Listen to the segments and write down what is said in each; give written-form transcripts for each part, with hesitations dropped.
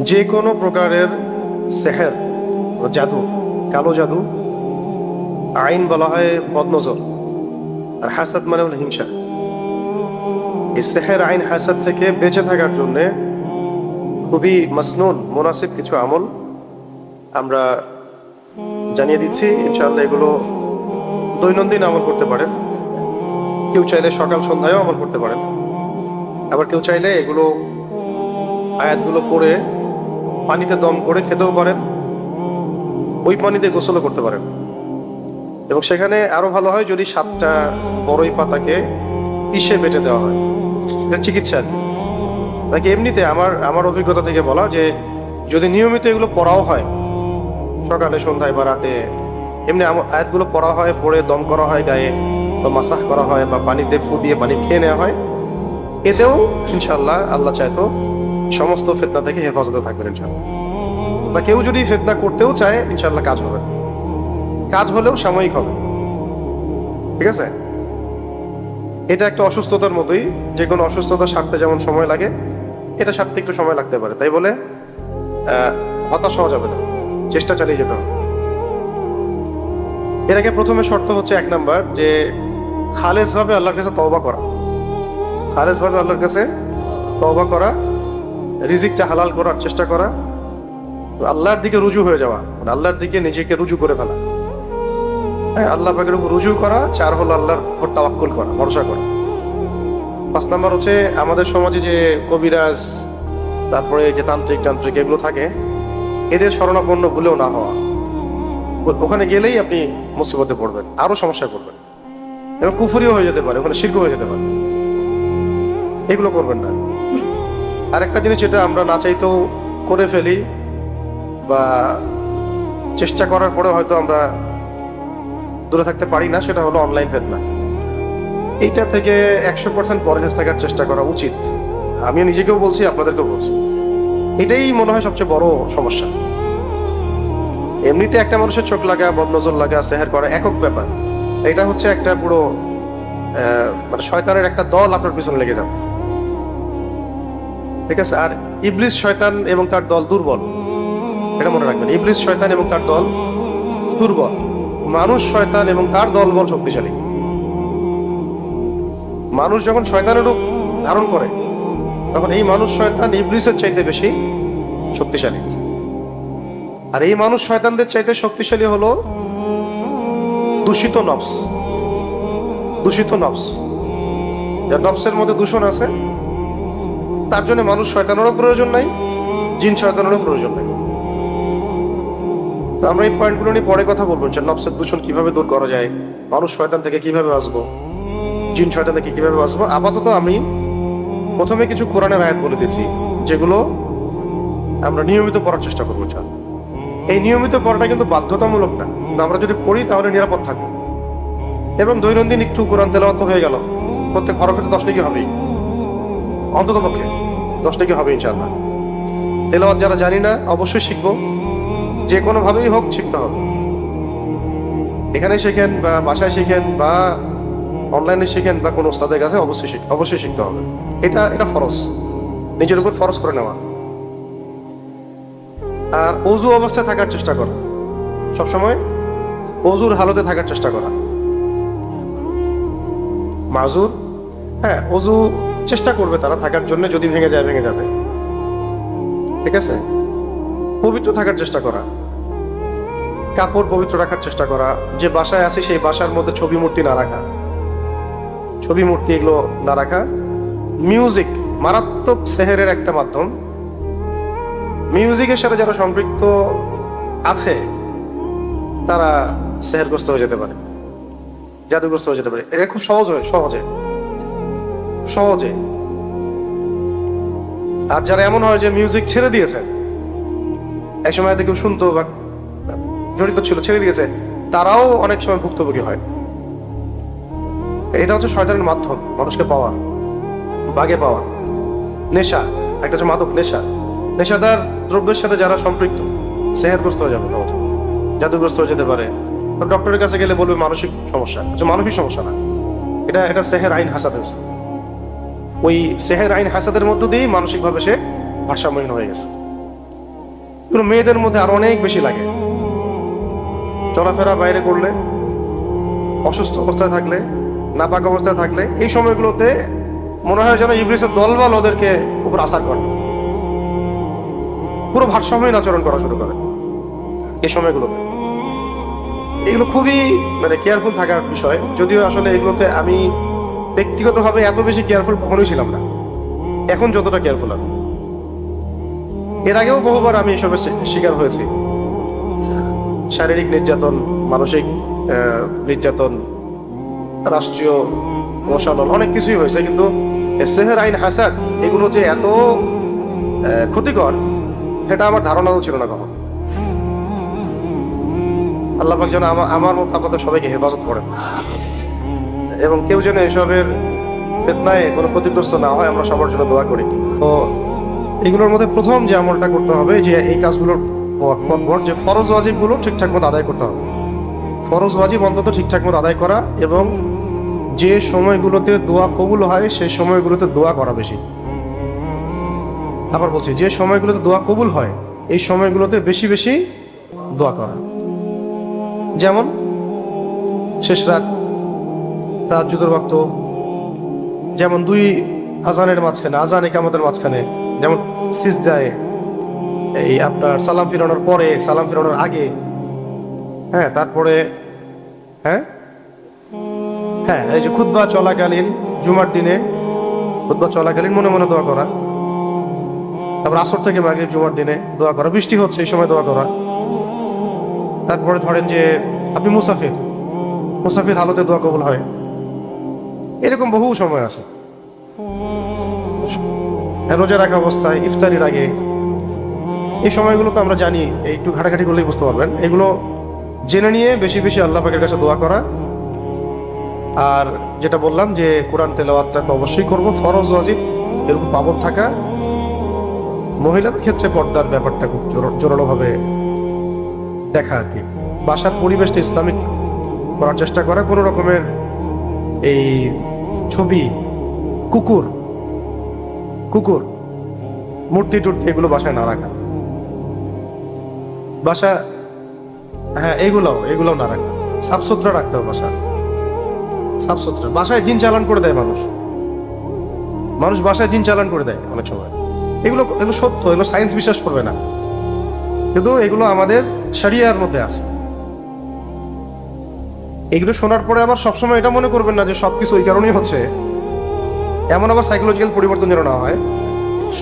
যে কোনো প্রকারের সেহের ও জাদু, কালো জাদু, আইন বলা হয় বদনজর, আর হাসাদ মানে হলো হিংসা। এই সেহের, আইন, হাসাদ থেকে বেঁচে থাকার জন্য খুবই মাসনুন মুনাসিব কিছু আমল আমরা জানিয়ে দিচ্ছি। ইনশাআল্লাহ এগুলো দৈনন্দিন আমল করতে পারেন। কেউ চাইলে সকাল সন্ধ্যায়ও আমল করতে পারেন, আবার কেউ চাইলে এগুলো আয়াতগুলো পড়ে পানিতে দম করে খেতেও পারেন, ওই পানিতে গোসলও করতে পারেন। এবং সেখানে আরো ভালো হয় যদি 7টা বড়ই পাতাকে পিষে বেটে দেওয়া হয়, এটা চিকিৎসা। নাকি এমনিতে আমার অভিজ্ঞতা থেকে বলা যে যদি নিয়মিত এগুলো পড়াও হয় সকালে সন্ধ্যায় বা রাতে, এমনি আয়াতগুলো পড়া হয়, পড়ে দম করা হয় গায়ে, বা মাসাহ করা হয়, বা পানিতে ফু দিয়ে পানি খেয়ে নেওয়া হয়, এতেও ইনশাআল্লাহ আল্লাহ চাইতো সমস্ত ফিতনা থেকে হেফাজতে থাকবেন ইনশাআল্লাহ। বা কেউ যদি ফিতনা করতেও চায় ইনশাআল্লাহ কাজ হবে, কাজ হলেও সাময়িক হবে। ঠিক আছে, এটা একটা অসুস্থতার মতোই। যে কোনো অসুস্থতা সারতে যেমন সময় লাগে, এটা সারতে একটু সময় লাগতে পারে। তাই বলে হতাশ হওয়া যাবে না, চেষ্টা চালিয়ে যেতে হবে। এর আগে প্রথমে শর্ত হচ্ছে 1 নাম্বার যে খালেস ভাবে আল্লাহর কাছে তওবা করা। খালেস ভাবে আল্লাহর কাছে তওবা করা, রিজিকটা হালাল করার চেষ্টা করা, আল্লাহর দিকে রুজু হয়ে যাওয়া, মানে আল্লাহর দিকে নিজেকে রুজু করে ফেলা। হ্যাঁ, আল্লাহ পাকের উপর রুজু করা। 4 হলো আল্লাহর উপর তাওয়াক্কুল করা, ভরসা করা। 5 নাম্বার হচ্ছে আমাদের সমাজে যে কবিরাজ, তারপরে যে তান্ত্রিক এগুলো থাকে, এদের শরণাপন্ন ভুলেও না হওয়া। ওখানে গেলেই আপনি মুসিবতে পড়বেন, আরো সমস্যায় পড়বেন, এবং কুফরিও হয়ে যেতে পারে, ওখানে শিরক হয়ে যেতে পারে। এগুলো করবেন না। আরেকটা জিনিস যেটা আমরা না চাইতেও করে ফেলি, বা চেষ্টা করার পরে হয়তো আমরা দূরে থাকতে পারি না, সেটা হলো অনলাইন ফিতনা। এইটা থেকে 100% পরহেজ থাকার চেষ্টা করা উচিত। আমি নিজেকেও বলছি, আপনাদেরকেও বলছি। এটাই মনে হয় সবচেয়ে বড় সমস্যা। এমনিতে একটা মানুষের চোখ লাগা, বদনজর লাগা, সেহের করা একক ব্যাপার। এটা হচ্ছে একটা পুরো মানে শয়তানের একটা দল আপনার পিছনে লেগে যাবে। ঠিক আছে, আর ইবলিস শয়তান এবং তার দল দুর্বল, এটা মনে রাখবেন। ইবলিস শয়তান এবং তার দল দুর্বল, মানুষ শয়তান এবং তার দলবল শক্তিশালী। মানুষ যখন শয়তানের রূপ ধারণ করে, তখন এই মানুষ শয়তান ইবলিসের চাইতে বেশি শক্তিশালী। আর এই মানুষ শয়তানদের চাইতে শক্তিশালী হলো দূষিত নফস। দূষিত নফস, যার নফসের মধ্যে দূষণ আছে, তার জন্য মানুষ শয়তানেরও প্রয়োজন নাই, জিন শয়তানেরও প্রয়োজন নাই। তো আমরা এই পয়েন্টগুলো নিয়ে পরে কথা বলবো, যে নফসের দূষণ কিভাবে দূর করা যায়, মানুষ শয়তান থেকে কিভাবে বাঁচবো, জিন শয়তান থেকে কিভাবে বাঁচবো। আপাতত আমি প্রথমে কিছু কোরআনের আয়াত বলে দিচ্ছি, যেগুলো আমরা নিয়মিত পড়ার চেষ্টা করবো। এই নিয়মিত পড়াটা কিন্তু বাধ্যতামূলক না, কিন্তু আমরা যদি পড়ি তাহলে নিরাপদ থাকবো। এবং দৈনন্দিন একটু কোরআন তেলাওয়াত হয়ে গেল, প্রত্যেক হরফে তো 10 নেকি হবেই, অন্তত পক্ষে 10 নেকি হবে ইনশাআল্লাহ। তেলাওয়াত যারা জানি না অবশ্যই শিখবো, যে কোনো ভাবেই হোক শিখতে হবে। এখানে শেখেন বা বাসায় শেখেন বা অনলাইনে শেখেন বা কোনো ওস্তাদের কাছে অবশ্যই শিখতে হবে। এটা ফরজ, নিজের উপর ফরজ করে নেওয়া। আর অজু অবস্থায় থাকার চেষ্টা করা, সবসময় অজুর হালতে থাকার চেষ্টা করা। মাজুর, হ্যাঁ, অজু চেষ্টা করবে তারা থাকার জন্য, যদি ভেঙে যাবে। ঠিক আছে, পবিত্র থাকার চেষ্টা করা, কাপড় পবিত্র রাখার চেষ্টা করা। যে বাসায় আছে সেই বাসার মধ্যে ছবি মূর্তি না রাখা, ছবি মূর্তি এগুলো না রাখা। মিউজিক মারাত্মক সেহেরের একটা মাধ্যম। মিউজিকের সাথে যারা সম্পৃক্ত আছে তারা সেহেরগ্রস্ত হয়ে যেতে পারে, জাদুগ্রস্ত হয়ে যেতে পারে। এটা খুব সহজে। আর যারা এমন হয় যে মিউজিক ছেড়ে দিয়েছে, একসময় হয়তো কেউ শুনতো বা জড়িত ছিল, ছেড়ে দিয়েছে, তারাও অনেক সময় ভুক্তভোগী হয়। এটা হচ্ছে শয়তানের মাধ্যম মানুষকে পাওয়ার, বাগে পাওয়া। নেশা, একটা হচ্ছে মাদক নেশা। নেশাদার দ্রব্যের সাথে যারা সম্পৃক্ত সেহেরগ্রস্ত হয়ে যাবে, জাদুগ্রস্ত হয়ে যেতে পারে। ডক্টরের কাছে গেলে বলবে মানসিক সমস্যা, মানসিক সমস্যা না, এটা সেহের আইন হাসাদ হয়েছে। ওই সেহের আইন হাসাদের মধ্য দিয়েই মানসিকভাবে সে ভারসাম্যহীন হয়ে গেছে। এগুলো মেয়েদের মধ্যে আরো অনেক বেশি লাগে। চলাফেরা বাইরে করলে, অসুস্থ অবস্থায় থাকলে, নাপাক অবস্থায় থাকলে, এই সময়গুলোতে মনে হয় যেন ইবলিসের দলবল ওদেরকে উপর আসার করে, পুরো ভারসাম্যহীন আচরণ করা শুরু করে এই সময়গুলোতে। এগুলো খুবই মানে কেয়ারফুল থাকার বিষয়। যদিও আসলে এগুলোতে আমি ব্যক্তিগতভাবে এত বেশি কেয়ারফুল কখনোই ছিলাম না, এখন যতটা কেয়ারফুল আমি। এর আগেও বহুবার আমি এসবের শিকার হয়েছি, শারীরিক নির্যাতন, মানসিক নির্যাতন, রাষ্ট্রীয় মোশানল, অনেক কিছুই হয়েছে। কিন্তু সেহের আইন হাসাদ এগুলো যে এত ক্ষতিকর সেটা আমার ধারণাও ছিল না কখন। আল্লাহ পাক যেন আমার মতো আপনাদের সবাইকে হেফাজত করেন, এবং কেউ যেন এসবের ফিতনায় কোনো ক্ষতিগ্রস্ত না হয়, আমরা সবার জন্য দোয়া করি। তো এগুলোর মধ্যে প্রথম যে আমলটা করতে হবে, যে এই কাজগুলোর পর যে ফরজ ওয়াজিবগুলো ঠিকঠাক মতো আদায় করতে হবে। ফরজ ওয়াজিব অন্তত ঠিকঠাক মতো আদায় করা, এবং যে সময়গুলোতে দোয়া কবুল হয় সেই সময়গুলোতে দোয়া করা বেশি। আবার বলছি, যে সময়গুলোতে দোয়া কবুল হয় এই সময়গুলোতে বেশি বেশি দোয়া করা। যেমন শেষ রাত, তাহাজ্জুদের ওয়াক্ত, যেমন দুই আজানের মাঝখানে, আজান ইকামতের মাঝখানে, যেমন সিজদায়, এই আপনার সালাম ফিরানোর পরে, সালাম ফিরানোর আগে, হ্যাঁ, তারপরে হ্যাঁ হ্যাঁ এই যে খুতবা চলাকালীন, জুমার দিনে খুতবা চলাকালীন মনে মনে দোয়া করা। তারপর আসর থেকে মাগরিব জুমার দিনে দোয়া করা, বৃষ্টি হচ্ছে এই সময় দোয়া করা। তারপরে ধরেন যে আপনি মুসাফির হালতে দোয়া কবুল হয়। এরকম বহু সময় আছে। রোজা রাখা অবস্থায়, ইফতারির আগে, এই সময়গুলো তো আমরা জানি, একটু ঘাটাঘাটি করলেই বুঝতে পারবেন। এগুলো জেনে নিয়ে বেশি বেশি আল্লাহ পাকের কাছে দোয়া করা। আর যেটা বললাম যে কোরআন তেলাওয়াতটা তো অবশ্যই করবো, ফরজ ওয়াজিব এর উপর পাবন থাকা। মহিলাদের ক্ষেত্রে পর্দার ব্যাপারটা খুব জোরালোভাবে দেখা আর কি। বাসার পরিবেশটা ইসলামিক করার চেষ্টা করা, কোনো রকমের এই ছবি, কুকুর মূর্তি টুর্তি এগুলো বাসায় না রাখা। বাসা, হ্যাঁ, এগুলোও না রাখা, সাফ সুতরা রাখতে হবে বাসা, সাফ সুতরা। বাসায় জিন চালান করে দেয় মানুষ বাসায় জিন চালান করে দেয় অনেক সময়। এগুলো সত্য, এগুলো সায়েন্স বিশ্বাস করবে না, কিন্তু এগুলো আমাদের শরিয়ার মধ্যে আছে। এগুলো শোনার পরে আবার সবসময় এটা মনে করবেন না যে সবকিছু ওই কারণেই হচ্ছে, এমন আবার সাইকোলজিক্যাল পরিবর্তন যেন না হয়।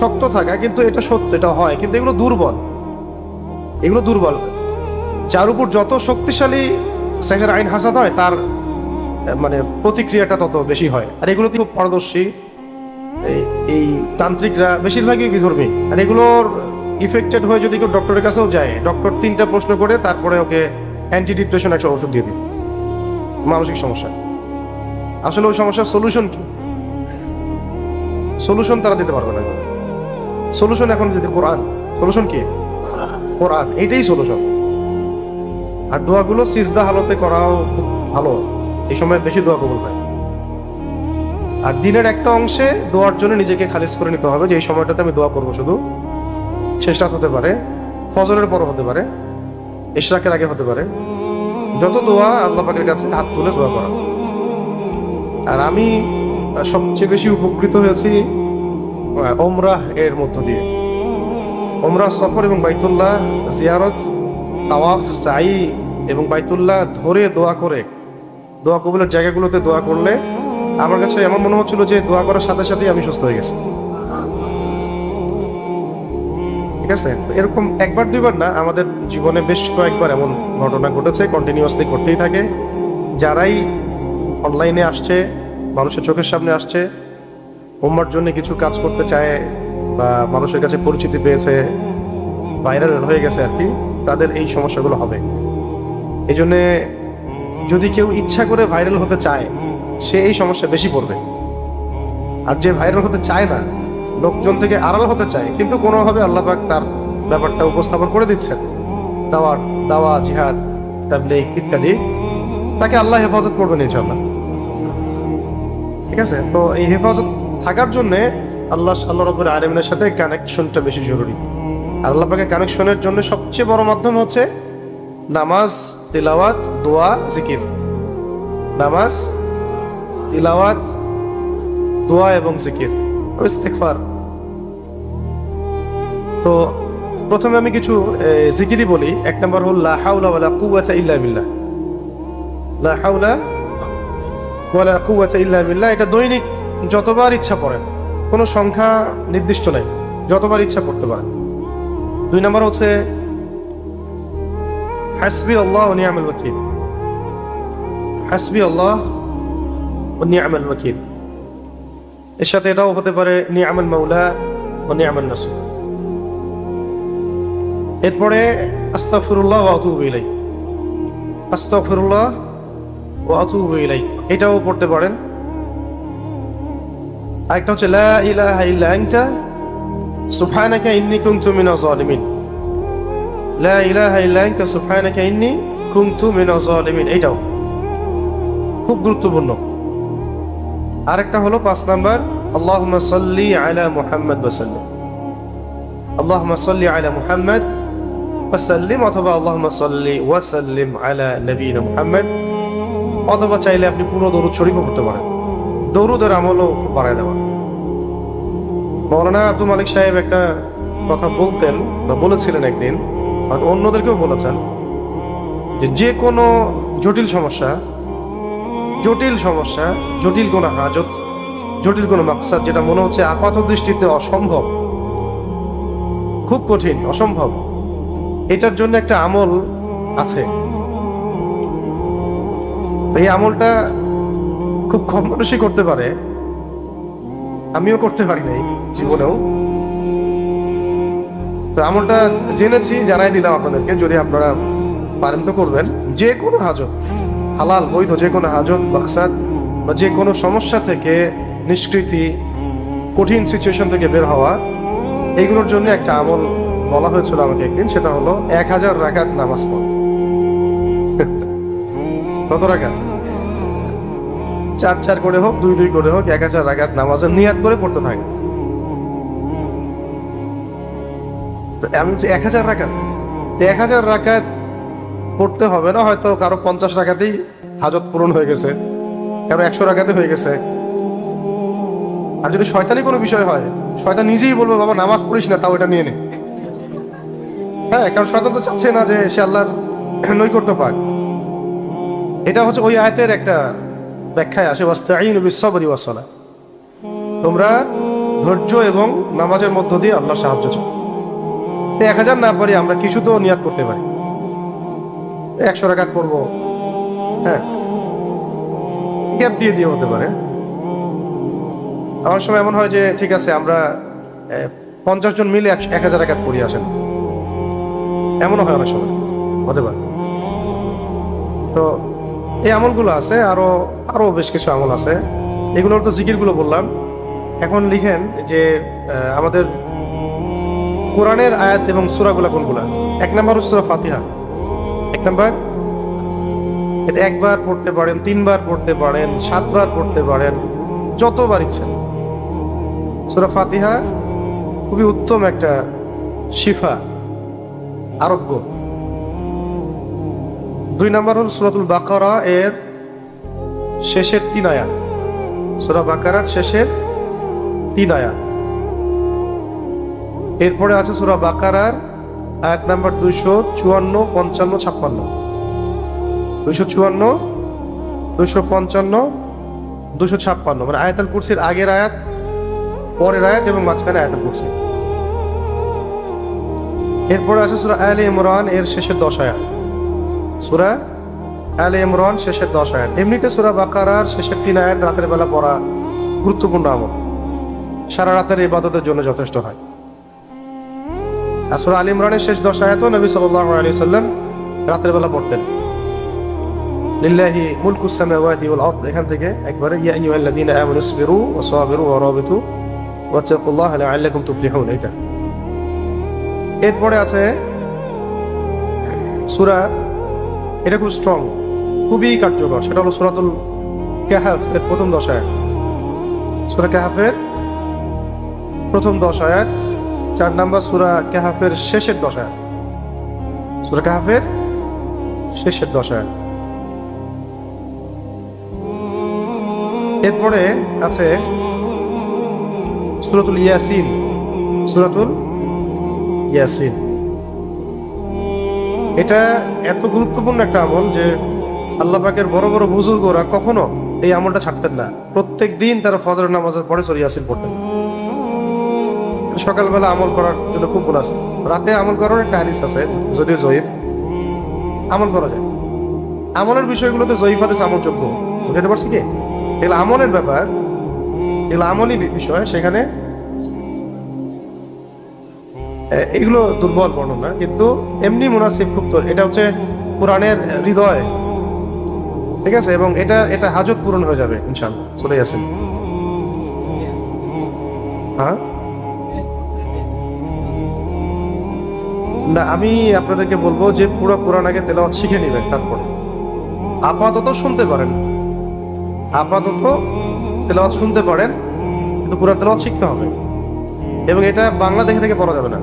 শক্ত থাকা, কিন্তু এটা সত্য, এটা হয়, কিন্তু এগুলো দুর্বল। যার উপর যত শক্তিশালী সেহের আইন হাসাদ হয়, তার মানে প্রতিক্রিয়াটা তত বেশি হয়। আর এগুলো খুব পারদর্শী এই তান্ত্রিকরা বেশিরভাগই বিধর্মী। আর এগুলোর ইফেক্টেড হয়ে যদি কেউ ডক্টরের কাছেও যায়, ডক্টর 3টা প্রশ্ন করে তারপরে ওকে অ্যান্টি ডিপ্রেশন একটা ওষুধ দিয়ে দিই, মানসিক সমস্যা। আসলে ওই সমস্যার সলিউশন কি? সলিউশন তারা দিতে পারবে না। সলিউশন এখন দিতে কোরআন। সলিউশন কি? কোরআন, এইটাই সলিউশন। আর দোয়াগুলো সিজদা হালতে করাও খুব ভালো, এই সময় বেশি দোয়া কবুল হয়। আর দিনের একটা অংশে দোয়ার জন্য নিজেকে খালিজ করে নিতে হবে, যে এই সময়টাতে আমি দোয়া করবো শুধু। শেষ রাত হতে পারে, ফজরের পর হতে পারে, ইশরাকের আগে হতে পারে। যত দোয়া আল্লাহ পাকের কাছে হাত তুলে দোয়া করা। আর আমি সবচেয়ে বেশি উপকৃত হয়েছি ওমরাহ এর মধ্য দিয়ে। ওমরাহ সফর এবং বাইতুল্লাহ জিয়ারত, তাওয়াফ, সাই এবং বাইতুল্লাহ ধরে দোয়া করে, দোয়া কবুলের জায়গাগুলোতে দোয়া করলে আমার কাছে এমন মনে হচ্ছিল যে দোয়া করার সাথে সাথেই আমি সুস্থ হয়ে গেছি। ঠিক আছে, এরকম একবার দুইবার না, আমাদের জীবনে বেশ কয়েকবার এমন ঘটনা ঘটেছে, কন্টিনিউয়াসলি ঘটতেই থাকে। যারাই অনলাইনে আসছে, মানুষের চোখের সামনে আসছে, উম্মার জন্য কিছু কাজ করতে চায় বা মানুষের কাছে পরিচিতি পেয়েছে, ভাইরাল হয়ে গেছে আর কি, তাদের এই সমস্যাগুলো হবে। এই জন্যে যদি কেউ ইচ্ছা করে ভাইরাল হতে চায়, সে এই সমস্যা বেশি পড়বে। আর যে ভাইরাল হতে চায় না, লোকজন থেকে আড়াল হতে চায়, কিন্তু কোনোভাবে আল্লাহ পাক তার ব্যাপারটা উপস্থাপন করে দিচ্ছেন, দাওয়া, জিহাদ, তাবলীগ ইত্যাদি, তাকে আল্লাহ হেফাজত করবেন ইনশাআল্লাহ। ঠিক আছে, তো এই হেফাজত থাকার জন্য আল্লাহ রাব্বুল আলামিনের সাথে কানেকশনটা বেশি জরুরি। আর আল্লাহ পাকের কানেকশনের জন্য সবচেয়ে বড় মাধ্যম হচ্ছে নামাজ, তিলাওয়াত, দোয়া, জিকির। নামাজ, তিলাওয়াত, দোয়া এবং জিকির, ইস্তিগফার। তো প্রথমে আমি কিছু জিকিরই বলি। এক নম্বর হল লা হাওলা ওয়ালা কুওয়াতা ইল্লা বিল্লাহ। লা হাওলা ওয়ালা কুওয়াতা ইল্লা বিল্লাহ, এটা দৈনিক যতবার ইচ্ছা পড়েন, কোনো সংখ্যা নির্দিষ্ট নাই, যতবার ইচ্ছা পড়তে পারেন। 2 নম্বর হচ্ছে হাসবি আল্লাহ ওয়া নি'মাল ওয়াকিল। হাসবি আল্লাহ ওয়া নি'মাল ওয়াকিল, এর সাথে এটাও হতে পারে নি'মাল মাওলা ওয়া নি'মান নাসির। এরপরে আস্তাগফিরুল্লাহ ওয়া আতুবু ইলাইহি। আস্তাগফিরুল্লাহ ওয়া আতুবু ইলাইহি, এটাও পড়তে পারেন। আরেকটা হচ্ছে লা ইলাহা ইল্লা আনতা সুবহানাকা ইন্নী কুনতু মিনাজ জালিমিন। লা ইলাহা ইল্লা আনতা সুবহানাকা ইন্নী কুনতু মিনাজ জালিমিন, এটাও খুব গুরুত্বপূর্ণ। আরেকটা হলো 5 নাম্বার আল্লাহুম্মা সাল্লি আলা মুহাম্মাদ ওয়া সাল্লিম। আল্লাহুম্মা সাল্লি আলা মুহাম্মাদ ওয়া সাল্লিম, অথবা আল্লাহুম্মা সাল্লি ওয়া সাল্লিম আলা নবিয়িনা মুহাম্মাদ, অথবা চাইলে আপনি পুরো দরুদ শরীফও পড়তে পারেন। দরুদের আমলও বাড়ায় দেওয়া। মৌলানা আব্দুল মালিক সাহেব একটা কথা বলতেন বা বলেছিলেন একদিন, অন্যদেরকেও বলেছেন, যে কোনো জটিল সমস্যা, জটিল কোনো হাজত, জটিল কোনো মাকসাদ, যেটা মনে হচ্ছে আপাত দৃষ্টিতে অসম্ভব, খুব কঠিন, অসম্ভব, এটার জন্য একটা আমল আছে। এই আমলটা খুব কম মানুষই করতে পারে, আমিও করতে পারি নাই জীবনেও। তো আমলটা জেনেছি, জানাই দিলাম আপনাদেরকে, যদি আপনারা পারেন তো করবেন। যে কোনো হাজত, হালাল বৈধ যে কোনো হাজত, মাকসাদ বা যে কোনো সমস্যা থেকে নিষ্কৃতি, কঠিন সিচুয়েশন থেকে বের হওয়া, এইগুলোর জন্য একটা আমল বলা হয়েছিল আমাকে একদিন। সেটা হলো 1000 রাকাত নামাজ পড়া। কত রাকাত? 4 করে হোক, 2 করে হোক, 1000 রাকাত নামাজের নিয়াত করে পড়তে থাকে। তো আমি 1000 রাকাত, 1000 রাকাত পড়তে হবে না, হয়তো কারো 50 রাকাতেই হাজত পূরণ হয়ে গেছে, কারো 100 রাকাতে হয়ে গেছে। আর যদি শয়তানি কোনো বিষয় হয়, শয়তান নিজেই বলবে বাবা নামাজ পড়িস না, তাও এটা নিয়ে নে। হ্যাঁ, কারণ শয়তান তো চাচ্ছে না যে সে আল্লাহর নৈকট্য পাক। এটা হচ্ছে ওই আয়াতের একটা ব্যাখ্যায় আসে, ওয়াস্তাঈনু বিস-সাবরি ওয়াস-সালাহ, তোমরা ধৈর্য এবং নামাজের মধ্য দিয়ে আল্লাহর সাহায্য চাও। 1000 না পারি, আমরা কিছু তো নিয়াত করতে পারি, 100 রাকাত পড়বো, হ্যাঁ, গ্যাপ দিয়ে হতে পারে। আমার সময় এমন হয় যে ঠিক আছে আমরা 50 জন মিলে 1000 রাকাত পড়ি, আসেন, এমনও হয় অনেক সময়, হতে পারে। তো এই আমলগুলো আছে, আরো বেশ কিছু আমল আছে। এগুলোর তো জিকিরগুলো বললাম। এখন লিখেন যে আমাদের কোরআনের আয়াত এবং সূরাগুলো কোনগুলা। 1 নম্বর হচ্ছে সূরা ফাতিহা। 1 নম্বর, এটা 1 বার পড়তে পারেন, 3 বার পড়তে পারেন, 7 বার পড়তে পারেন, যতবার ইচ্ছা। সূরা ফাতিহা খুবই উত্তম একটা শিফা, আরোগ্য। 2 নম্বর হল সূরাতুল বাকারা এর শেষের 3 আয়াত। সূরা বাকারার শেষের 3 আয়াত। এরপরে আছে সূরা বাকারার আয়াত নাম্বার 254, 55, 56। 254, 255, 256, মানে আয়াতুল কুরসির আগের আয়াত, পরের আয়াত এবং মাঝখানে আয়াতুল কুরসি। এরপরে আছে সূরা আলে ইমরান এর শেষের 10 আয়াত। সূরা আলে ইমরান শেষের 10 আয়াত। এমনিতে সূরা বাকারার শেষের 3 আয়াত রাতের বেলা পড়া গুরুত্বপূর্ণ আমল, সারা রাতের ইবাদতের জন্য যথেষ্ট হয়। আর সূরা আলে ইমরানের শেষ 10 আয়াতও নবী সাল্লাল্লাহু আলাইহি ওয়াসাল্লাম রাতের বেলা পড়তেন। লিল্লাহি মুলকুস সামাওয়াতি ওয়াল আরদ, এখান থেকে একবারে ইয়া আইয়ুহাল্লাযীনা আমানু ইসবিরু ওয়া সাবিরু ওয়া রাবিতু ওয়াত্তাকুল্লাহা লাআল্লাকুম তুফলিহুন, এটা। এরপরে আছে সূরা, এটা খুব স্ট্রং, খুবই কার্যকর, সেটা হলো সূরাতুল কাহফ এর প্রথম 10 আয়াত। সূরা কাহফের প্রথম 10 আয়াত 4 নম্বর সূরা কাহফের শেষের 10 আয়াত। সূরা কাহফের শেষের 10 আয়াত। এরপরে আছে সূরাতুল ইয়াসিন। সূরাতুল ইয়াসিন এটা এত গুরুত্বপূর্ণ একটা আমল যে আল্লাহ পাকের বড় বড় বুজুর্গরা কখনো এই আমলটা ছাড়তেন না। প্রত্যেক দিন তারা ফজরের নামাজের পরে সূরা ইয়াসিন পড়তেন। সকালবেলা আমল করার জন্য খুব গুণ আছে। রাতে আমল করার একটা হাদিস আছে, যদিও জয়ীফ, আমল করা যায়। আমলের বিষয়গুলোতে জয়ীফ হাদিস আমলযোগ্য, বুঝতে পারছি কি? এগুলো আমলের ব্যাপার, এগুলো আমলই বিষয়। সেখানে এগুলো দুর্বল বর্ণনা, কিন্তু এমনি মুনাসিব খুব। তো এটা হচ্ছে কোরআনের হৃদয়, ঠিক আছে? এবং এটা হাজত পূরণ হয়ে যাবে ইনশাআল্লাহ। চলে আসেন। হ্যাঁ না, আমি আপনাদেরকে বলবো যে পুরো কোরআন আগে তেলাওয়াত শিখে নেবেন, তারপরে আপাতত শুনতে পারেন, আপাতত তেলাওয়াত শুনতে পারেন, কিন্তু পুরো তেলাওয়াত শিখতে হবে। এবং এটা বাংলা দেখে থেকে পড়া যাবে না।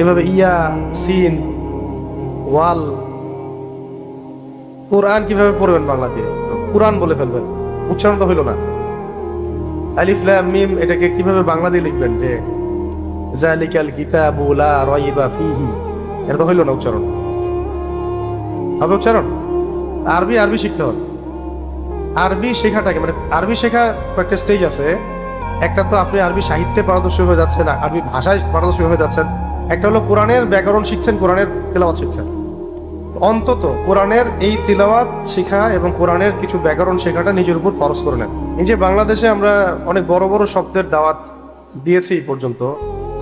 এভাবে ইয়া সিন ওয়াল কোরআন কিভাবে পড়বেন বাংলা দিয়ে? কোরআন বলে ফেলবেন, উচ্চারণ তো হইল না। আলিফ লাম মিম এটাকে কিভাবে বাংলা দিয়ে লিখবেন যে যালিকাল কিতাবু লা রাইবা ফীহি, এটা তো হইল না উচ্চারণ। হবে উচ্চারণ? আরবি শিখতে হবে। আরবি শেখাটাকে, মানে আরবি শেখা কয়েকটা স্টেজ আছে। একটা তো আপনি আরবি সাহিত্যে পারদর্শী হয়ে যাচ্ছেন, আরবি ভাষায় পারদর্শী হয়ে যাচ্ছেন। একটা হলো কোরআনের ব্যাকরণ শিখছেন, কোরআনের তিলাওয়াত শিখছেন। অন্তত কোরআনের এই তিলাওয়াত শেখা এবং কোরআনের কিছু ব্যাকরণ শেখাটা নিজের উপর ফরজ করে নেন। এই যে বাংলাদেশে আমরা অনেক বড় বড় শব্দের দাওয়াত দিয়েছি এই পর্যন্ত,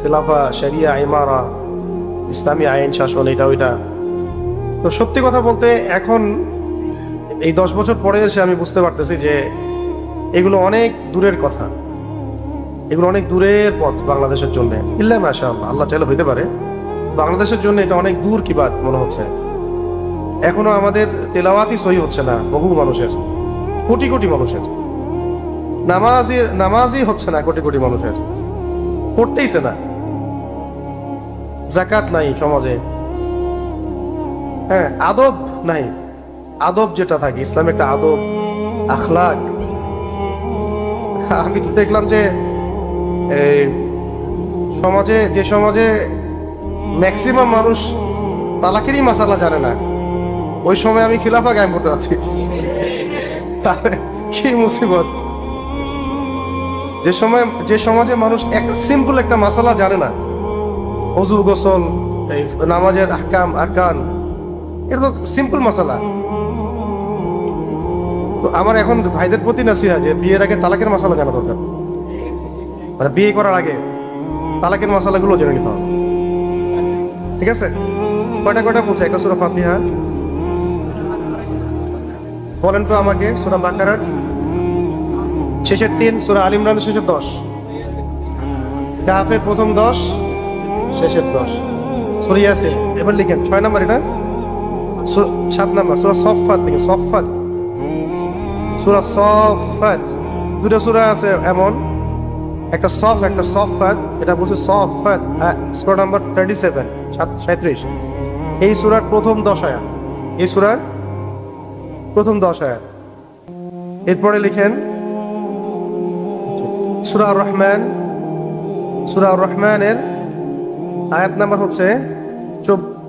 খেলাফা, শরিয়া, ইমারা, ইসলামী আইন শাসন, এটা ওইটা। তো সত্যি কথা বলতে এখন এই 10 বছর পরে এসে আমি বুঝতে পারতেছি যে এগুলো অনেক দূরের কথা, এগুলো অনেক দূরের পথ বাংলাদেশের জন্য। ইল্লা মাশাআল্লাহ, আল্লাহ চাইলে হইতে পারে। বাংলাদেশের জন্য এটা অনেক দূর কি বাত মনে হচ্ছে। এখনো আমাদের তেলাওয়াতই সহি হচ্ছে না বহু মানুষের, কোটি কোটি মানুষের। নামাজই হচ্ছে না কোটি কোটি মানুষের, পড়তেইছে না। যাকাত নাই সমাজে, হ্যাঁ, আদব নাই। আদব যেটা থাকে, ইসলামে একটা আদব, আখলাক। আমি তো দেখলাম যে সমাজে ম্যাক্সিমাম মানুষ তালাকেরই মাসালা জানে না। ওই সময় আমি খিলাফা কায়েম করতে যাচ্ছি, কি মুসিবত! যে সমাজে মানুষ সিম্পল একটা মাসালা জানে না, ওযু, গোসল, নামাজের আহকাম, আরকান, এটা তো সিম্পল মাসালা। তো আমার এখন ভাইদের প্রতি নাসিহা যে বিয়ের আগে তালাকের মাসালা জানা দরকার। মানে বিয়ে করার আগে তালাকের মাসালাগুলো জেনে নিতে হবে, ঠিক আছে? কয়টা বলছে? একটা সূরা ফাতিহা বলেন তো আমাকে। সূরা বাকারার শেষের 3, সূরা আল ইমরানের শেষের 10, কাহফের প্রথম 10, শেষের 10, সূরা ইয়াসিন। এবার লিখেন 6 নাম্বার, এটা 7 নাম্বার সূরা সফফাত। থেকে সফফাত, সূরা সফফাত। দুটো সূরা আছে এমন, একটা সফ, একটা সফফাত। এটা বলছে সফফাত, সূরা নাম্বার 37, 37। এই সূরার প্রথম 10 আয়াত, এই সূরার প্রথম 10 আয়াত। এরপরে লিখেন সূরা আর রহমান। সূরা আর রহমানের আয়াত নাম্বার হচ্ছে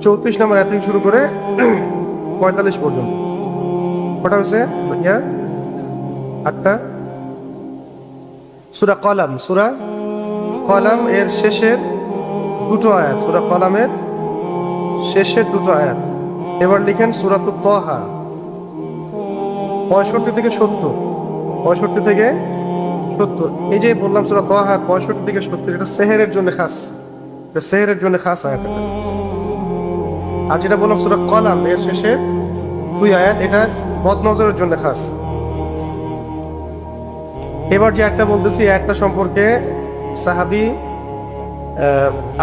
34 নম্বর আয়াত থেকে শুরু করে 45 পর্যন্ত। কটা হয়েছে? 8টা। সূরা কলাম, সূরা কলাম এর শেষের 2টো আয়াত, সূরা কলামের শেষের 2টো আয়াত। এবার লিখেন সূরাতুত তাহা 65 থেকে 70, 65 থেকে 70। এই যে বললাম সূরা তাহা 65 থেকে 70, এটা সেহেরের জন্য খাস, এটা সেহেরের জন্য খাস আয়াত। আর যেটা বললাম সূরা কলাম এর শেষের 2 আয়াত, এটা বদনজরের জন্য খাস। এবার যে একটা বলতেছি, একটা সম্পর্কে সাহাবী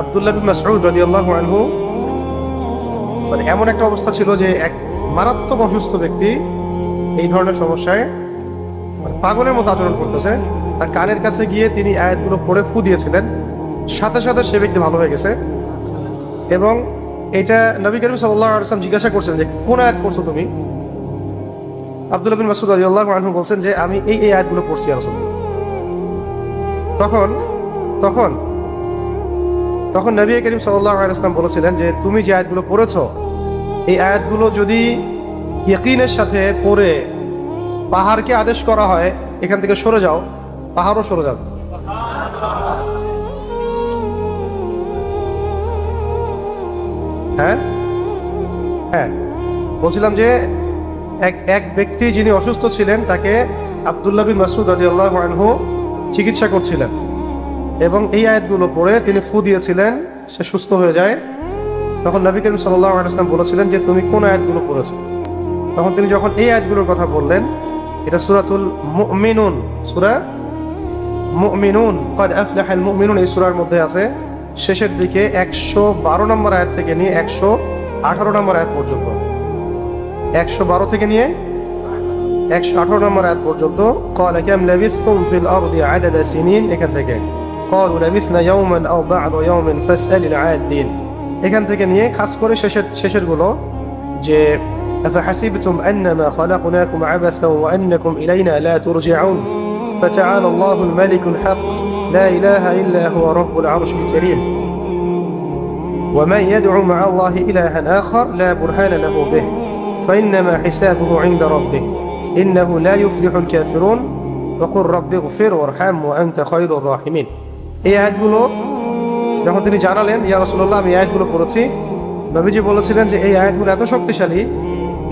আব্দুল্লাহ বিন মাসউদ রাদিয়াল্লাহু আনহু, মানে এমন একটা অবস্থা ছিল যে এক মারাত্মক অসুস্থ ব্যক্তি এই ধরনের সমস্যায় পাগলের মতো আচরণ করতেছে। তার কানের কাছে গিয়ে তিনি আয়াতগুলো পড়ে ফু দিয়েছিলেন, সাথে সাথে সে ব্যক্তি ভালো হয়ে গেছে। এবং এটা নবী করিম সাল্লাল্লাহু আলাইহি ওয়াসাল্লাম জিজ্ঞাসা করছেন যে কোন আয়াত পড়ছো তুমি? আব্দুল্লাহ বিন মাসউদ রাদিয়াল্লাহু আনহু বলছেন যে আমি এই আয়াতগুলো পড়ছি ইয়া রাসূলুল্লাহ। তখন নবী করিম সাল্লাল্লাহু আলাইহি ওয়াসাল্লাম বলেছিলেন যে তুমি যে আয়াতগুলো পড়েছো এই আয়াতগুলো যদি ইয়াকিনের সাথে পড়ে পাহাড়কে আদেশ করা হয় এখান থেকে সরে যাও, পাহাড়ও সরে যাবে। হ্যাঁ হ্যাঁ, বলছিলাম যে এক ব্যক্তি যিনি অসুস্থ ছিলেন তাকে আব্দুল্লাহ বিন মাসউদ রাদিয়াল্লাহু আনহু চিকিৎসা করছিলেন এবং এই আয়াতগুলো পড়ে তিনি ফু দিয়েছিলেন, সে সুস্থ হয়ে যায়। তখন নবী করিম সাল্লাল্লাহু আলাইহি ওয়াসাল্লাম বলেছিলেন যে তুমি কোন আয়াতগুলো পড়েছো? তখন তিনি যখন এই আয়াতগুলোর কথা বললেন, এটা সূরাতুল মুমিনুন, সূরা মুমিনুন, ক্বাদ আফলাহাল মুমিনুন এই সূরার মধ্যে আছে। শেষের দিকে 112 নম্বর আয়াত থেকে নিয়ে 118 নম্বর আয়াত পর্যন্ত, 112 থেকে নিয়ে 118 নম্বর আয়াত পর্যন্ত ক্বালা কাম লাবিসতুম ফিল আরদি আদাদা সিনিন, এখান থেকে ক্বালু লাবিসনা ইয়াওমান আও বা'দা ইয়াওমিন ফাসআলিল আদিন, এখান থেকে নিয়ে খাস করে শেষের গুলো যে আফাহাসিবতুম আন্নামা খালাকনাকুম আবাসা ওয়া আন্নাকুম ইলাইনা লা তুরজিউন ফাতাআলা আল্লাহুল মালিকুল হক লা ইলাহা ইল্লা হুয়া রাব্বুল আরশিল কারীম ওয়া মান ইয়াদউ মা'a আল্লাহি ইলাহান আখার লা বুরহানা লাহু বিহি ফাইন্নামা হিসাবুহু ইনদা রাব্বিহি ইন্নাহু লা ইউফলিহুল কাফিরুন ওয়া কুর রাব্বি ইগফির ওয়ারহাম ওয়া আনতা খায়রুর রাহিমিন। এই আয়াতগুলো যখন তিনি জানালেন ইয়া রাসূলুল্লাহ আমি আয়াতগুলো পড়েছি, নবীজি বলেছিলেন যে এই আয়াতগুলো এত শক্তিশালী,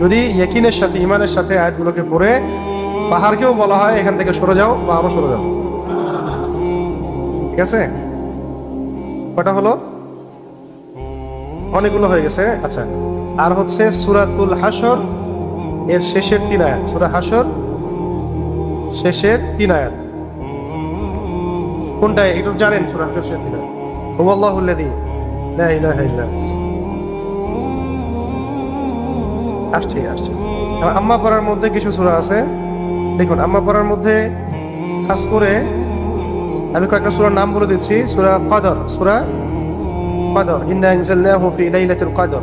যদি ইয়াকিনের সাথে ঈমানের সাথে আয়াতগুলোকে পড়ে পাহাড়কেও বলা হয় এখান থেকে সরে যাও বা আরো সরে যাও। ঠিক আছে, কটা হলো? অনেকগুলো হয়ে গেছে। আচ্ছা, আর হচ্ছে সূরাতুল হাশর এর শেষের 3 আয়াত, সূরা হাশর শেষের 3 আয়াত কোনটা একটু জানেন? সূরা হাশর শেষের 3 আয়াত হুয়াল্লাহুল্লাযী লা ইলাহা ইল্লা আসছে। আম্মা পাড়ার মধ্যে কিছু সূরা আছে, দেখুন আম্মা পাড়ার মধ্যে খাস করে আমি কয়েকটা সূরার নাম বলে দিচ্ছি। সূরা কদর, সূরা কদর, ইন্না আনজালনাহু ফি লাইলাতুল কদর,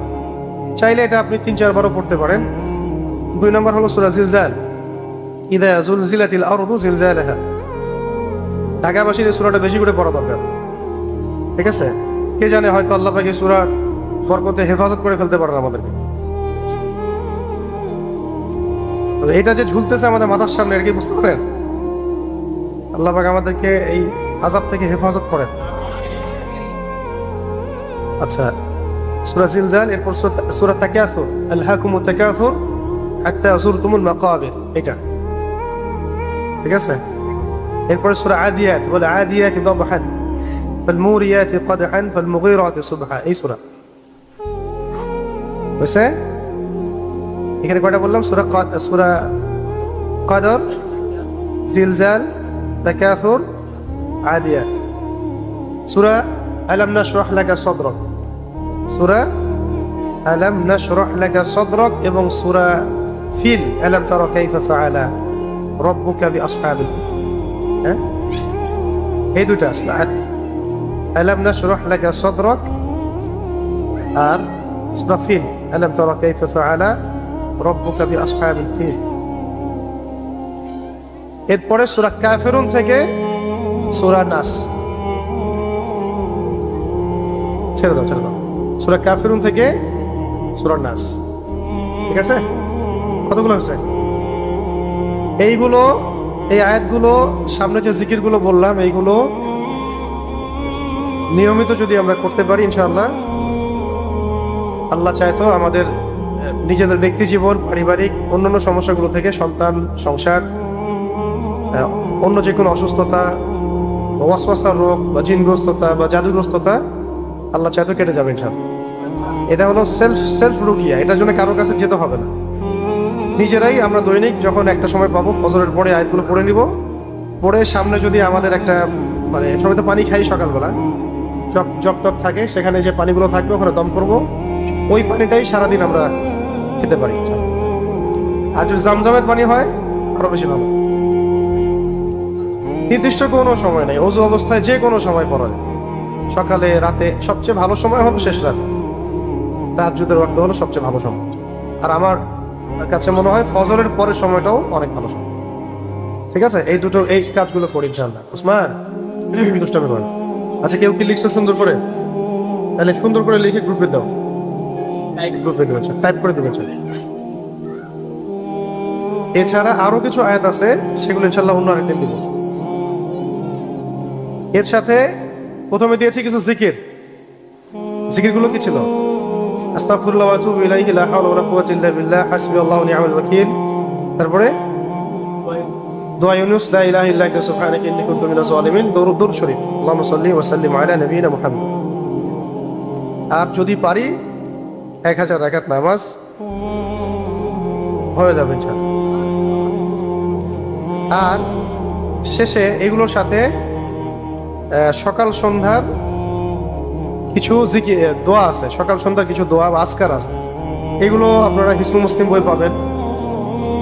চাইলে এটা আপনি 3-4 বারও পড়তে পারেন। 2 নম্বর হলো সূরা জিলজাল, ইযা যুলজিলাতিল আরদু জিলজালাহা, ঢাকাবাসীর এই সূরাটা বেশি করে পড়া দরকার। ঠিক আছে, কে জানে হয়তো আল্লাহ পাক এই সূরার বরকতে হেফাজত করে ফেলতে পারেন আমাদেরকে। এটা যে ঝুলতেছে আমাদের মাথার সামনে, আর কি বুঝতে পারেন? আল্লাহ পাক আমাদেরকে এই আযাব থেকে হেফাজত করেন। আচ্ছা, সূরা জিলজাল, এরপর সূরা তাকাসুর, আলহাকুমুত তাকাসুর হাত্তা যুরতুমুল মাকাবির, এটা ঠিক আছে। এরপর সূরা আদিয়াত, ওয়াল আদিয়াতি দাবহান ফাল মুরিয়াতি কদহান ফাল মুগীরাতি সুবহা, এই সূরা বুঝছে? এখানে কয়টা বললাম? সূরা কদর, জিলজাল, তাকাসুর, আদিয়াত। সূরা আলাম নাশরাহ লাকা সাদরাক, সূরা আলাম নাশরাহ লাকা সাদরাক এবং সূরা ফিল, আলাম তারা কাইফা ফাআলা রাব্বুকা বিআসহাবিল, হ্যাঁ এই দুটা সূরা আলাম নাশরাহ লাকা সাদরাক আর সূরা ফিল, আলাম তারা কাইফা ফাআলা রাব্বুকা বিআসহাবিল ফিল। এরপরে সূরা কাফিরুন থেকে সূরা নাস, ছেড়ে দাও সূরা কাফিরুন থেকে সূরা নাস। ঠিক আছে, কতগুলো হয়েছে? এইগুলো, এই আয়াতগুলো, সামনে যে জিকিরগুলো বললাম এইগুলো নিয়মিত যদি আমরা করতে পারি ইনশাআল্লাহ, আল্লাহ চাইতো আমাদের নিজেদের ব্যক্তি জীবন, পারিবারিক অন্যান্য সমস্যাগুলো থেকে, সন্তান, সংসার, অন্য যে কোনো অসুস্থতা, ওয়াসওয়াসার রোগ বা জিনগ্রস্ততা বা জাদুগ্রস্ততা আল্লাহ চাইতো কেটে যাবে ইনশাআল্লাহ। এটা হলো সেলফ রুকিয়া, এটার জন্য কারো কাছে যেতে হবে না। নিজেরাই আমরা দৈনিক যখন একটা সময় পাবো ফজরের পরে আয়াতগুলো পড়ে নিব, পড়ে সামনে যদি আমাদের একটা মানে সবাই তো পানি খাই সকালবেলা, জগ থাকে, সেখানে যে পানিগুলো থাকবে ওখানে দম করব, ওই পানিটাই সারাদিন আমরা খেতে পারি। আর যদি জামজামের পানি হয় আরো বেশি ভালো। নির্দিষ্ট কোনো সময় নেই, ওযু অবস্থায় যে কোনো সময় পড়া যায়। সকালে, রাতে, সবচেয়ে ভালো সময় হলো শেষ রাত, তাহাজ্জুদের ওয়াক্ত হলো সবচেয়ে ভালো সময়। আর আমার কাছে মনে হয় ফজরের পরের সময়টাও অনেক ভালো সময়। ঠিক আছে, এই কাজগুলো করি ইনশাআল্লাহ। উসমান দুষ্টামি করেন। আচ্ছা, কেউ কি লিখছো সুন্দর করে? তাহলে সুন্দর করে লিখে গ্রুপে দাও, গ্রুপে দেবেন, টাইপ করে দেবেন। এছাড়া আরো কিছু আয়াত আছে, সেগুলো ইনশাআল্লাহ অন্য আরেকদিন দিব। এর সাথে প্রথমে দিয়েছি কিছু জিকির। জিকিরগুলো কি ছিল? আস্তাগফিরুল্লাহ ওয়া আতুবু ইলাইহি, লা হাওলা ওয়া লা কুওয়াতা ইল্লা বিল্লাহ, হাসবিয়াল্লাহু ওয়া নি'মাল ওয়াকিল। তারপরে দোয়া ইউনুস, লা ইলাহা ইল্লা আনতা সুবহানাকা ইন্নী কুনতু মিনাজ জালিমিন, দরুদ শরীফ, আল্লাহুম্মা সাল্লি ওয়া সাল্লিম আলা নবিয়িনা মুহাম্মদ। আর যদি পারি 1000 রাকাত নামাজ হয়ে যাবে ইনশাআল্লাহ। আর শেষে এগুলোর সাথে সকাল সন্ধ্যার কিছু দোয়া আছে, সকাল সন্ধ্যার কিছু দোয়া বা আজকার আছে। এগুলো আপনারা হিসনুল মুসলিম বই পাবেন,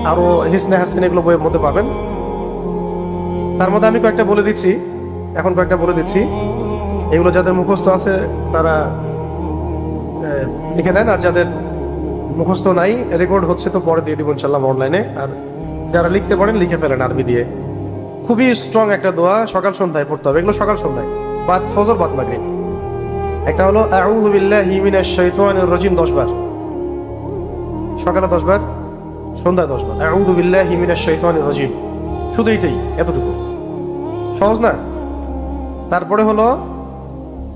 আরো হিসনে হাসিন এগুলো বইয়ের মধ্যে পাবেন। তার মধ্যে আমি কয়েকটা বলে দিচ্ছি, এখন কয়েকটা বলে দিচ্ছি। এগুলো যাদের মুখস্থ আছে তারা লিখে নেন, আর যাদের মুখস্থ নাই, রেকর্ড হচ্ছে তো পরে দিয়ে দিব ইনশাআল্লাহ অনলাইনে। আর যারা লিখতে পারেন লিখে ফেলেন আরবি দিয়ে। খুবই স্ট্রং একটা দোয়া, সকাল সন্ধ্যায় পড়তে হবে। এগুলো সকাল সন্ধ্যায়, বাদ ফজর, বাদ মাগরিব। একটা হলো আউযু বিল্লাহি মিনাশ শাইতানির রাজিম 10 বার, সকালে 10 বার, সন্ধ্যায় 10 বার। আউযু বিল্লাহি মিনাশ শাইতানির রাজিম, শুধু এইটাই, এতটুকু সহজ না? তারপরে হলো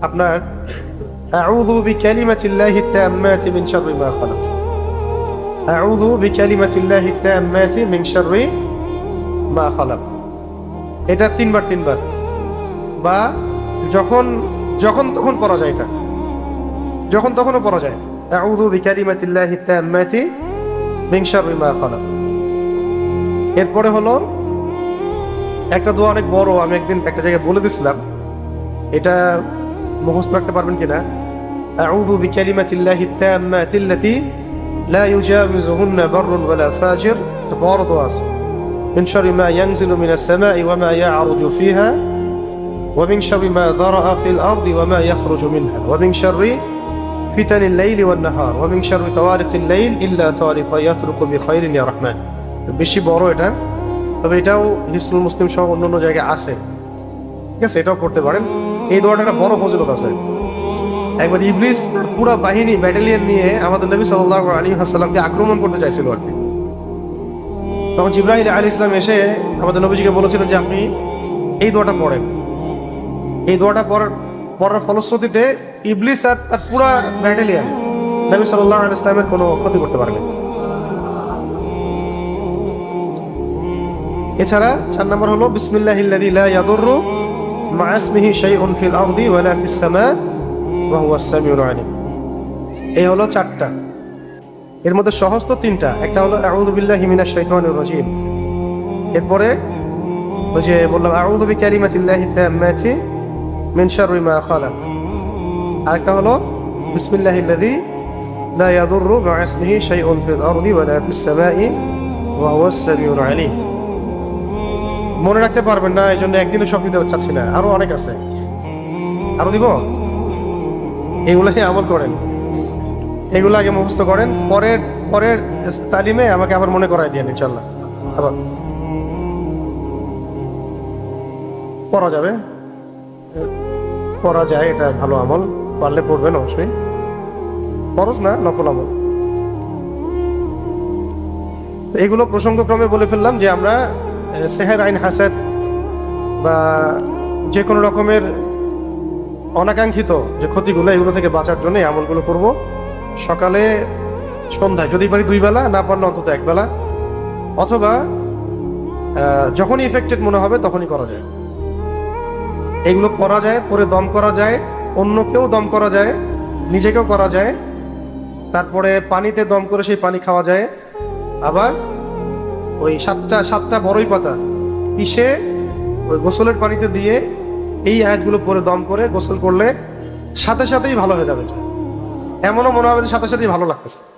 আপনার আউযু বিকালিমাতিল্লাহি তাম্মাতি মিন শাররি মা খালাক, আউযু বিকালিমাতিল্লাহি তাম্মাতি মিন শাররি মা খালাক। এটা 3 বার 3 বার, বা যখন যখন তখন পড়া যায়, এটা যখন তখনও পড়া যায়। আউযু বিকালিমাতিল্লাহি তাম্মাতি মিন শাররি মা খালাক। এরপরে হলো একটা দোয়া, অনেক বড়, আমি একদিন একটা জায়গায় বলে দিছিলাম, এটা মুখস্থ রাখতে পারবেন কিনা? আউযু বিকালিমাতিল্লাহি তাম্মাতিল্লাতি লা ইউজাউযুহুন্না বাররুন ওয়ালা ফাজির। এটা বড় দোয়া আছে। মিন শাররি মা ইয়ানজিলু মিনাস সামাই ওয়া মা ইয়া'রুজু ফিহা ওয়া মিন শাররি মা যারাআ ফিল আরদি ওয়া মা ইয়াখরুজু মিনহা ওয়া মিন শাররি ফিতানিল লাইলি ওয়ান নাহার ওয়া মিন শাররি তাওয়ারিকিল লাইল ইল্লা তাওয়ারিকা ইয়াতরুকু বিখাইরিন ইয়া রাহমান। বেশি বড় এটা, তবে এটাও হিসনুল মুসলিম সহ অন্যান্য জায়গায় আছে। ঠিক আছে, এটাও করতে পারেন। এই দোয়াটা একটা বড় ফজিলত আছে। একবার ইবলিস তার পুরো বাহিনী, ব্যাটালিয়ন নিয়ে আমাদের নবী সাল্লাল্লাহু আলাইহি ওয়াসাল্লামকে আক্রমণ করতে চাইছিল আর কি। তখন জিবরাইল আলাইহিস সালাম এসে আমাদের নবীজিকে বলেছিলেন যে আপনি এই দোয়াটা পড়েন। এই দোয়াটা পড়ার ফলশ্রুতিতে ইবলিস আর তার পুরো ব্যাটালিয়ন নবী সাল্লাল্লাহু আলাইহি ওয়াসাল্লামের কোনো ক্ষতি করতে পারেনি। এছাড়া 4 নম্বর হলো বিসমিল্লাহিল্লাযী লা ইয়াদুররু মা ইসমিহি শাইউন ফিল আরদি ওয়ালা ফিস সামা ওয়া হুয়াস সামিউল আলিম। এই হলো 4টা। এর মধ্যে সহজ তো 3টা। একটা হলো আউযু বিল্লাহি মিনাশ শাইতানির রাজিম, এরপরে ওই যে বললাম আউযু বিকালিমাতিল্লাহি তাম্মাতি মিন শাররি মা খালাক। আরেকটা হলো বিসমিল্লাহিল্লাযী লা ইয়াদুররু মা ইসমিহি শাইউন ফিল আরদি ওয়ালা ফিস সামাই ওয়া হুয়াস সামিউল আলিম। মনে রাখতে পারবেন না, এই জন্য একদিনও সব দিতে চাচ্ছি না, আরো অনেক আছে, আরো দিব। এগুলোই আমল করেন, এগুলো আগে মুখস্থ করেন, পরের তালিমে আমাকে আবার মনে করাই দিয়েন ইনশাল্লাহ। আবার পড়া যাবে, পড়া যায়, এটা ভালো আমল, পারলে পড়বেন অবশ্যই। ফরজ না, নফল আমল। এগুলো প্রসঙ্গক্রমে বলে ফেললাম যে আমরা সেহের, আইন, হাসাদ বা যে কোনো রকমের অনাকাঙ্ক্ষিত যে ক্ষতিগুলো, এগুলো থেকে বাঁচার জন্য এই আমলগুলো করব। সকালে, সন্ধ্যায়, যদি পারি 2 বেলা, না পারলে অন্তত 1 বেলা, অথবা যখনই ইফেক্টেড মনে হবে তখনই করা যায়। এগুলো করা যায়, পরে দম করা যায়, অন্যকেও দম করা যায়, নিজেকেও করা যায়। তারপরে পানিতে দম করে সেই পানি খাওয়া যায়। আবার ওই 7টা বড়ই পাতা পিষে ওই গোসলের পানিতে দিয়ে এই আয়াতগুলো পরে দম করে গোসল করলে সাথে সাথেই ভালো হয়ে যাবে। এমনও মনে হবে যে সাথে সাথেই ভালো লাগতেছে।